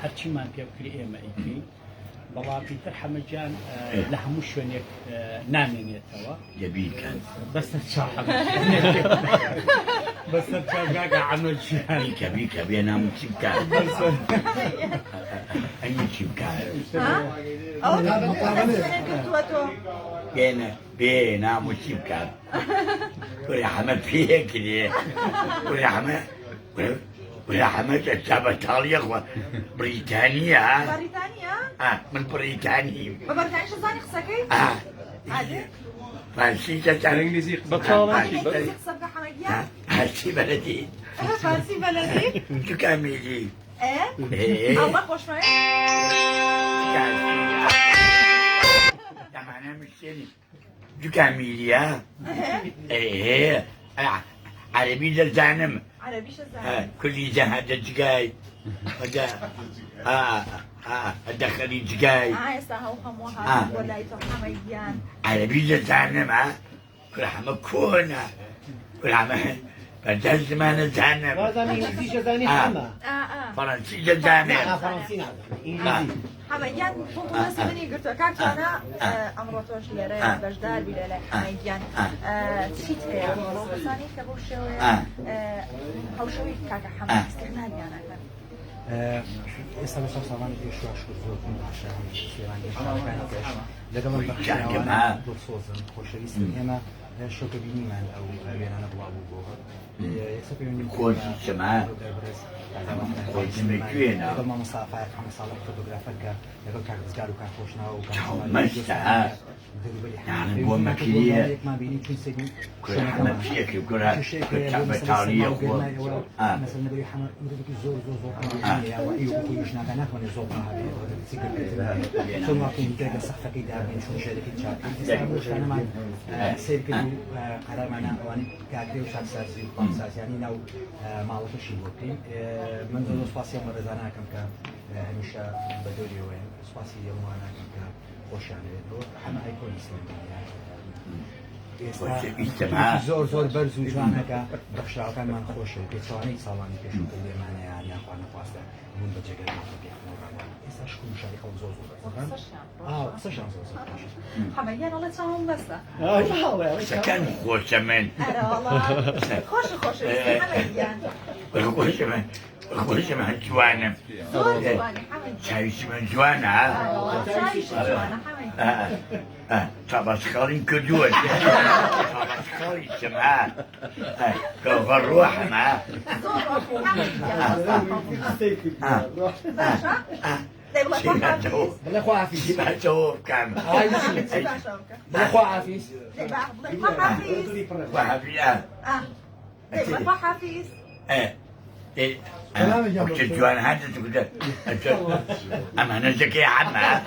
هەرچیمان پێ بکری ئێمە ئیکەی بەڵام پیتر حەمەجان لە هەموو شوێنێک نامێنێتەوە جبيكان بەسەر چاو بەسەر چاوگاگە عەمەجیان بيكا بيكا بينا متشبكان أي متشبكان بينا متشبكان ورحمة فيها كده ورحمة الشعب التالي أخوة بريطانيا من بريطانيا بريطانيا شو زاني خسكي؟ فارسي تتعلم انجليزي بطالة فارسي بلدي فارسي بلدي؟ شو كاملي؟ ايه؟ الله خوش معي؟ أنا مش سني شو كاملي ها؟ ايه عربي زانم عربي شو زاني؟ كل زهد الجاي الدخلي جاي يسا هو خموها ولا يتوحميان عربي زانم كل حما كونا كل حما فجأة ما نزانم وهذا إنجليزي زاني حما فرنسي زانم فرنسي إنجليزي حميان بۆ مناسبەی گرتووە کاکتانە ئەمڕۆ تۆش لێرەیە بەشدار بی لە لای حەمەدیان چیت هەیە بۆ کەسانی کە بۆ شێوەیە هەوشەوی کاکە حەمەد استیغنالیانەکەن ئێستا بە ساڵانی پێشوە زۆر سێوانی شارەکانی پێش لەگەڵ بەخشیاوانە دڵسۆزن خۆشەویستن ئێمە شۆکە بینیمان ئەو وێنانە بڵاو بوو بۆ خۆشی چما خۆشی مەکوێنە لەگەڵ مامۆستافایەک هەموو ساڵێک فۆتۆگرافەرکە لەگەڵ کاک دزگار و کاک خۆشناوە و مەستە يعني بۆ مەکریە کورە حەمە پێکە کورە کابە تاڵیە خۆ مثلا نبي حمر نبي زور زور زور يا وإيو كويش ناقنا كوني زور هذه سيكل ثم أقيم كذا صحفة كده بين شو شركة شاكر استعملش أنا مع سير كده قرار معنا وأنا كأكيد وشاك ساسي وقامساس يعني لو ما الله شيء وقتي من ذو سباسيا مرة زانا كم كا مش بدوري وين سباسيا وانا كم كا خوش يعني حنا هيكون ئیجتماع زۆر زۆر بەرز و جوانەکە بەخشاوەکانمان خۆشە پێچوانەی ساڵانی پێشوو لێمانەیە یانخوا نەخواستە بوون بە جێگەی ئێستا شکوم شاری خەڵک زۆر زۆر قسەشان زۆر حەمەدیان ئەڵێ چاوم بەستە قسەکان خۆشە من خۆشە خۆشە حەمەدیان خۆشە من جوانم زۆر جوانی حەمەدیان چاویشی من جوانە چاویشی جوانە حەمەدیان تابسخالين كدود تابسخالين سمعة كوفر روح معاه بلا خو عفيس ما توف كام بلا خو عفيس حافيز وقت الجوان هذا تقول أما أنا زكي عمها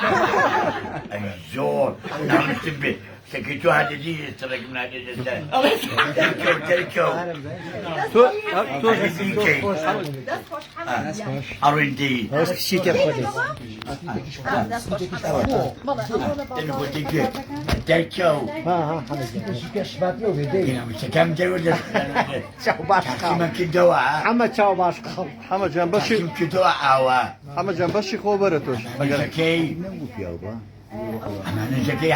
الزور نعم سبي سكتوا هذا دي يسترق من هذا الجسد تركوا أرندي شيء تفضل تركوا كشفات له بدي هنا مش كم جوز شو باش ما كدوا محمد چاو باش محمد جان باشی كدوا عوا محمد جان باشی خو برتوش زكي أنا زكي